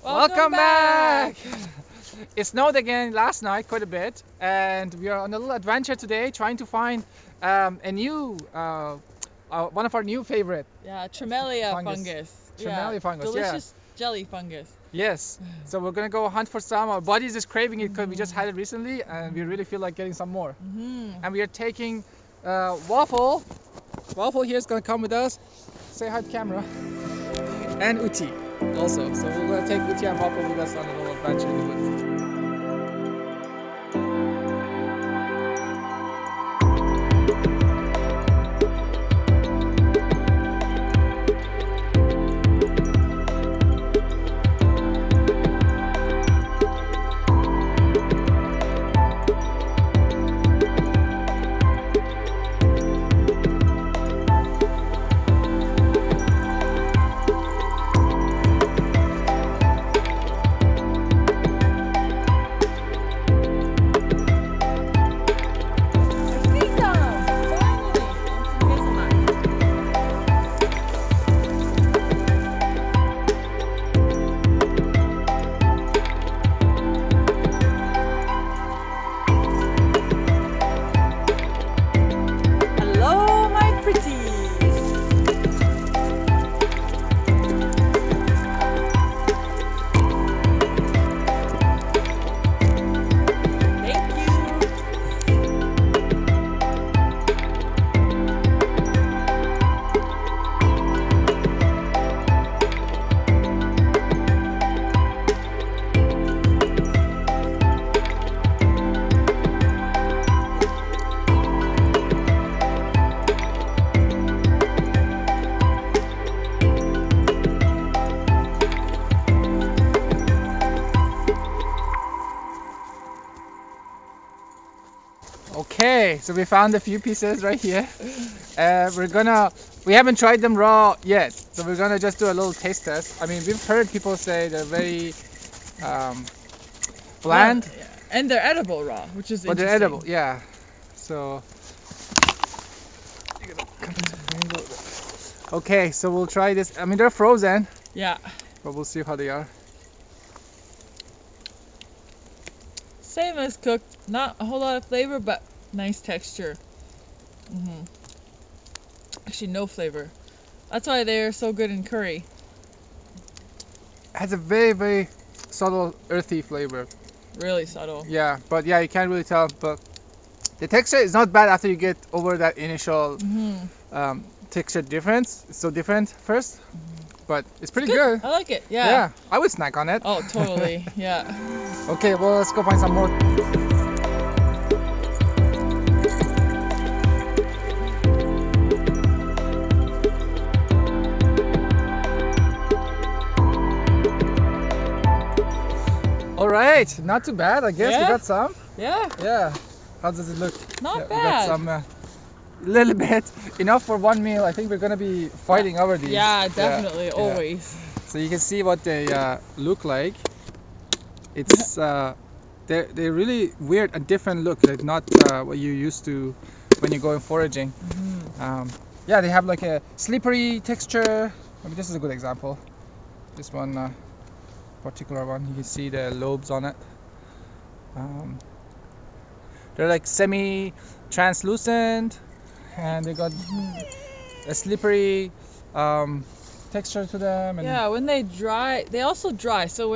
Welcome back! It snowed again last night quite a bit, and we are on a little adventure today trying to find a new, one of our new favorite. Yeah, Tremella fungus. Tremella fungus, delicious jelly fungus. Yes, so we're gonna go hunt for some. Our body's just craving it because we just had it recently, and we really feel like getting some more. And we are taking Waffle. Waffle here is gonna come with us. Say hi to camera. And Uti also. So we're gonna take Uti and Waffle with us on a little adventure in the woods. Okay, so we found a few pieces right here. We haven't tried them raw yet, so we're gonna just do a little taste test. I mean, we've heard people say they're very bland. Yeah. And they're edible raw, which is interesting. But they're edible, yeah. So, okay, so we'll try this. I mean, they're frozen. Yeah. But we'll see how they are. Same as cooked, not a whole lot of flavor, but nice texture. Actually, no flavor. That's why they're so good in curry. It has a very, very subtle, earthy flavor. Really subtle. Yeah, but yeah, you can't really tell. But the texture is not bad after you get over that initial texture difference. It's so different first, but it's pretty good. I like it. Yeah. Yeah, I would snack on it. Oh, totally. Yeah. Okay, well, let's go find some more. All right, not too bad. I guess we got some. Yeah. Yeah. How does it look? Not bad. We got some, little bit enough for one meal. I think we're gonna be fighting over these. Yeah, definitely, always. So you can see what they look like. It's they're really weird, a different look, like not what you used to when you're going foraging. Yeah, they have like a slippery texture. I mean, this is a good example. This one, particular one, you can see the lobes on it. They're like semi-translucent, and they got a slippery texture to them. And yeah, when they dry, they also dry. So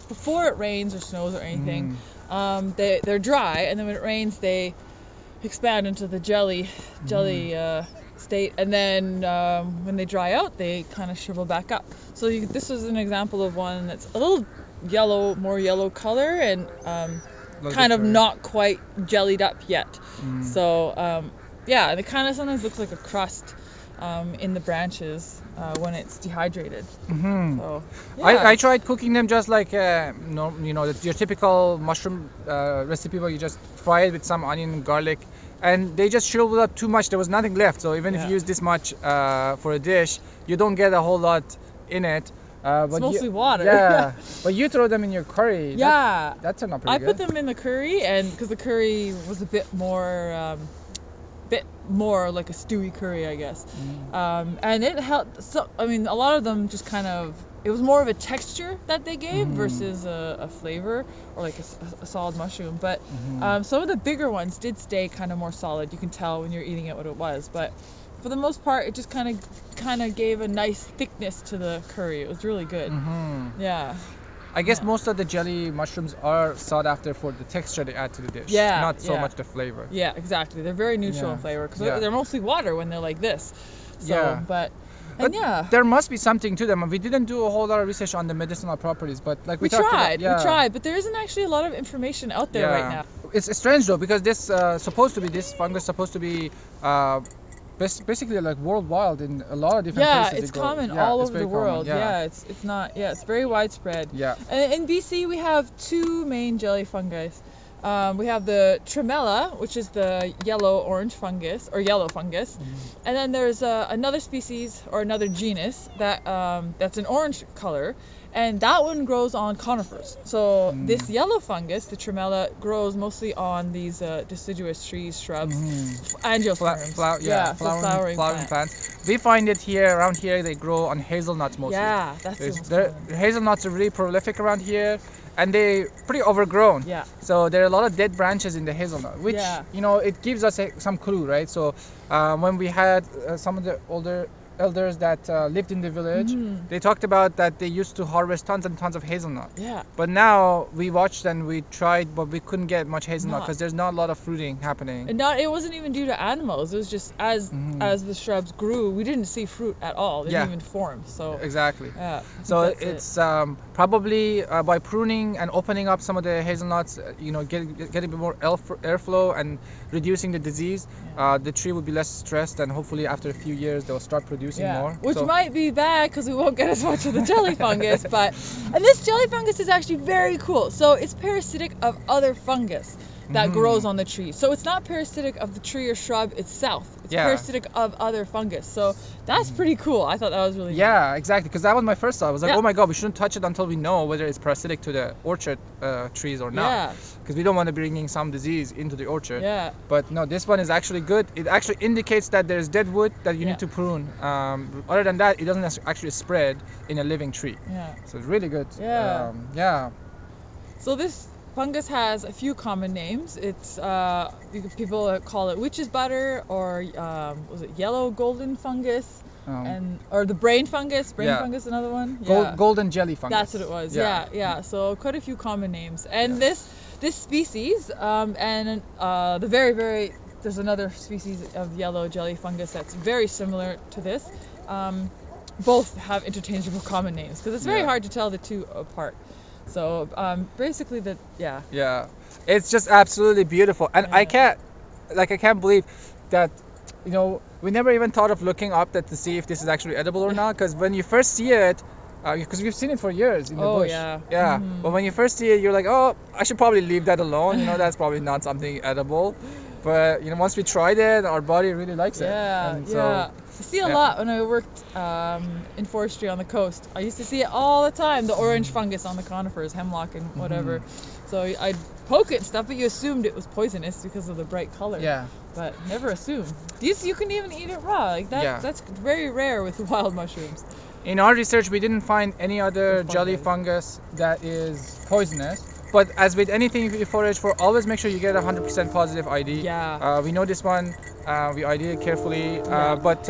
before it rains or snows or anything, they're dry, and then when it rains, they expand into the jelly state, and then when they dry out, they kind of shrivel back up. So this is an example of one that's a little yellow, more yellow color, and kind of not quite jellied up yet. So yeah, it kind of sometimes looks like a crust in the branches when it's dehydrated. So, yeah. I tried cooking them just like your typical mushroom recipe where you just fry it with some onion and garlic, and they just shriveled up too much. There was nothing left. So even if you use this much for a dish, you don't get a whole lot in it. It's mostly water. Yeah, but you throw them in your curry. Yeah, that turned out pretty good. I put them in the curry, and because the curry was a bit more like a stewy curry, I guess. And it helped. So I mean, a lot of them just kind of it was more of a texture that they gave versus a flavor or like a solid mushroom. But some of the bigger ones did stay kind of more solid. You can tell when you're eating it what it was. But for the most part, it just kind of gave a nice thickness to the curry. It was really good. Yeah. I guess most of the jelly mushrooms are sought after for the texture they add to the dish. Yeah, Not so yeah. much the flavor. Yeah, exactly. They're very neutral in flavor because they're mostly water when they're like this. So, but there must be something to them. We didn't do a whole lot of research on the medicinal properties, but like we tried, but there isn't actually a lot of information out there right now. It's strange though because this this fungus supposed to be basically like worldwide in a lot of different places. Yeah, it's common all over the world. It's not. Yeah, it's very widespread. Yeah. And in BC we have two main jelly fungi. We have the Tremella, which is the yellow-orange fungus, or yellow fungus. And then there's another species, or another genus, that's an orange color. And that one grows on conifers. So this yellow fungus, the Tremella, grows mostly on these deciduous trees, shrubs, angiosperms. Flowering plants. We find it around here, they grow on hazelnuts mostly. Yeah, that's the most common. Hazelnuts are really prolific around here. And they're pretty overgrown. Yeah. So there are a lot of dead branches in the hazelnut, which, it gives us some clue, right? So when we had some of the older elders that lived in the village, they talked about that they used to harvest tons and tons of hazelnut. Yeah. But now we watched and we tried, but we couldn't get much hazelnut because there's not a lot of fruiting happening. And it wasn't even due to animals. It was just as the shrubs grew, we didn't see fruit at all. They didn't even form. So exactly. Yeah. So it's probably by pruning and opening up some of the hazelnuts, getting a bit more airflow and reducing the disease, the tree will be less stressed, and hopefully after a few years they'll start producing more. Which might be bad because we won't get as much of the jelly fungus. And this jelly fungus is actually very cool. So it's parasitic of other fungus that grows on the tree. So it's not parasitic of the tree or shrub itself. It's parasitic of other fungus. So that's pretty cool. I thought that was really neat. Exactly. Because that was my first thought. I was like, oh my God, we shouldn't touch it until we know whether it's parasitic to the orchard trees or not. Because we don't want to bring in some disease into the orchard. But no, this one is actually good. It actually indicates that there's dead wood that you need to prune. Other than that, it doesn't actually spread in a living tree. So it's really good. So this fungus has a few common names. It's people call it witch's butter, or was it yellow golden fungus, or the brain fungus. Fungus, another one. Golden jelly fungus. That's what it was. Yeah. So quite a few common names. And this species, and there's another species of yellow jelly fungus that's very similar to this. Both have interchangeable common names because it's very hard to tell the two apart. So basically it's just absolutely beautiful, and I can't believe that we never even thought of looking up to see if this is actually edible or not, because when you first see it, because we've seen it for years in the bush. But when you first see it, you're like, oh, I should probably leave that alone. That's probably not something edible. But once we tried it, our body really likes it. I see a lot when I worked in forestry on the coast. I used to see it all the time, the orange fungus on the conifers, hemlock and whatever. So I'd poke it and stuff, but you assumed it was poisonous because of the bright color. But never assume. You can even eat it raw. Like that. That's very rare with wild mushrooms. In our research, we didn't find any other jelly fungus that is poisonous. But as with anything you forage for, always make sure you get 100% positive ID. We know this one. We ID it carefully. But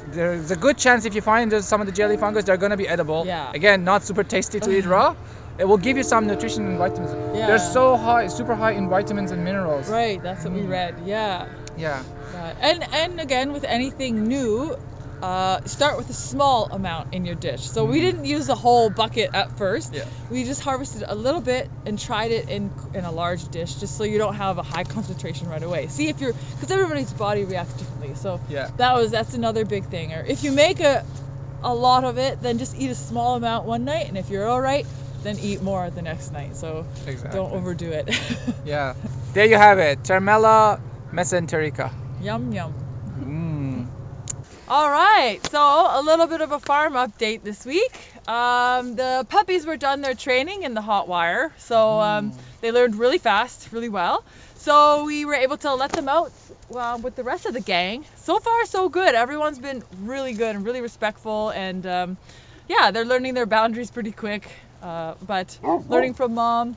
there's a good chance if you find there's some of the jelly fungus, they're going to be edible. Again, not super tasty to eat raw. It will give you some nutrition and vitamins. They're super high in vitamins and minerals. Right, that's what we read. And again, with anything new, start with a small amount in your dish. So we didn't use the whole bucket at first. We just harvested a little bit and tried it in a large dish, just so you don't have a high concentration right away. See if because everybody's body reacts differently. So that's another big thing. Or if you make a lot of it, then just eat a small amount one night, and if you're all right, then eat more the next night. So don't overdo it. There you have it. Tremella mesenterica. Yum yum. All right, so a little bit of a farm update this week. The puppies were done their training in the hot wire, so they learned really fast, really well. So we were able to let them out with the rest of the gang. So far, so good. Everyone's been really good and really respectful, and yeah, they're learning their boundaries pretty quick, but learning from mom.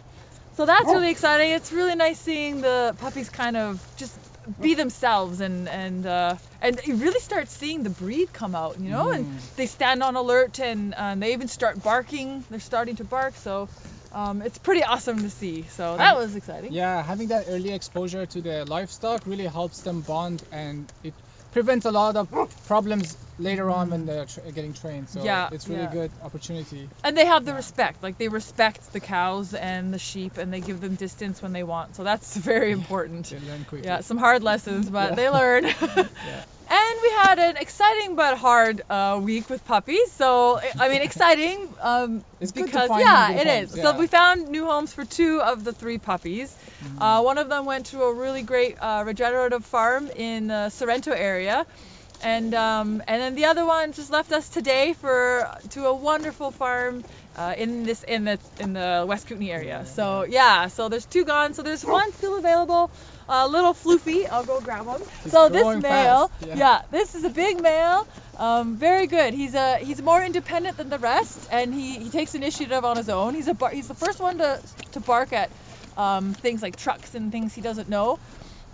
So that's really exciting. It's really nice seeing the puppies kind of just be themselves and you really start seeing the breed come out, you know, and they stand on alert and they even start barking. They're starting to bark, so it's pretty awesome to see. So that was exciting. Yeah, having that early exposure to the livestock really helps them bond, and it prevents a lot of problems later on when they're getting trained. So Yeah, it's really yeah. good opportunity. And they have the respect, like they respect the cows and the sheep, and they give them distance when they want. So that's very important. They learn quickly. Yeah, some hard lessons, but they learn. Yeah. And we had an exciting but hard week with puppies. So, I mean, exciting It's good to because, find yeah, new it homes, is. yeah. So we found new homes for 2 of the 3 puppies. One of them went to a really great regenerative farm in the Sorrento area. And then the other one just left us today to a wonderful farm in the West Kootenay area. So yeah, so there's 2 gone. So there's 1 still available, little floofy. I'll go grab him. So this male, fast. this is a big male. Very good. He's more independent than the rest, and he takes initiative on his own. He's the first one to bark at things like trucks and things he doesn't know.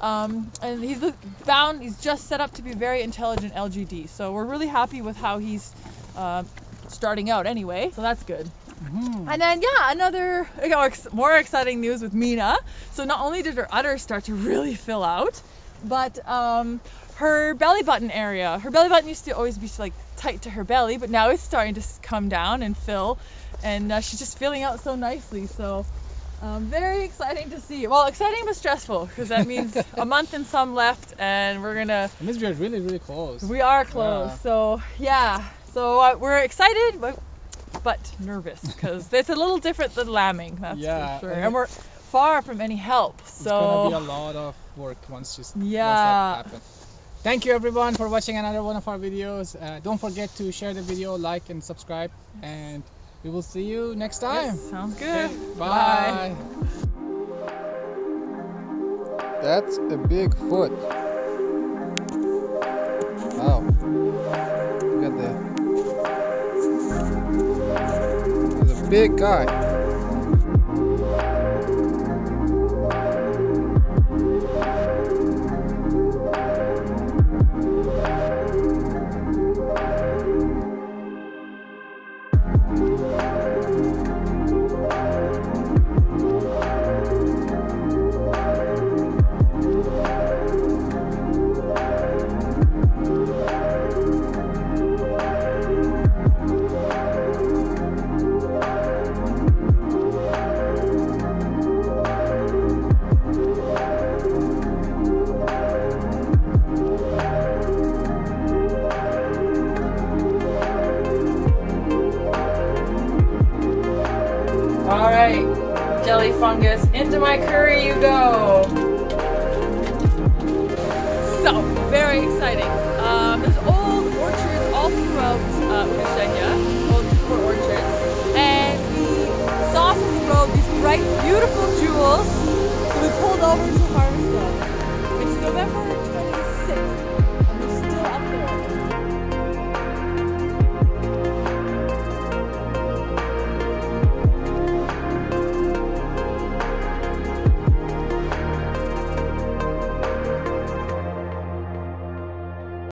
And he's just set up to be very intelligent LGD. So we're really happy with how he's starting out anyway. So that's good. And then another more exciting news with Mina. So not only did her udder start to really fill out, but her belly button area. Her belly button used to always be like tight to her belly, but now it's starting to come down and fill, and she's just filling out so nicely. So. Very exciting to see. Well, exciting but stressful, because that means a month and some left, and we're gonna. It means we're really, really close. We are close. Yeah. So yeah. So we're excited, but nervous, because it's a little different than lambing. That's for sure. And we're far from any help. So it's gonna be a lot of work once that happens. Thank you everyone for watching another one of our videos. Don't forget to share the video, like, and subscribe, and we will see you next time. Yes, sounds good. Okay, bye. That's a big foot. Wow. Look at that. He's a big guy. Alright, jelly fungus, into my curry you go! So, very exciting. There's old orchards all throughout Ushaya, old Newport orchards, and we saw from the road these bright, beautiful jewels. So we pulled over to our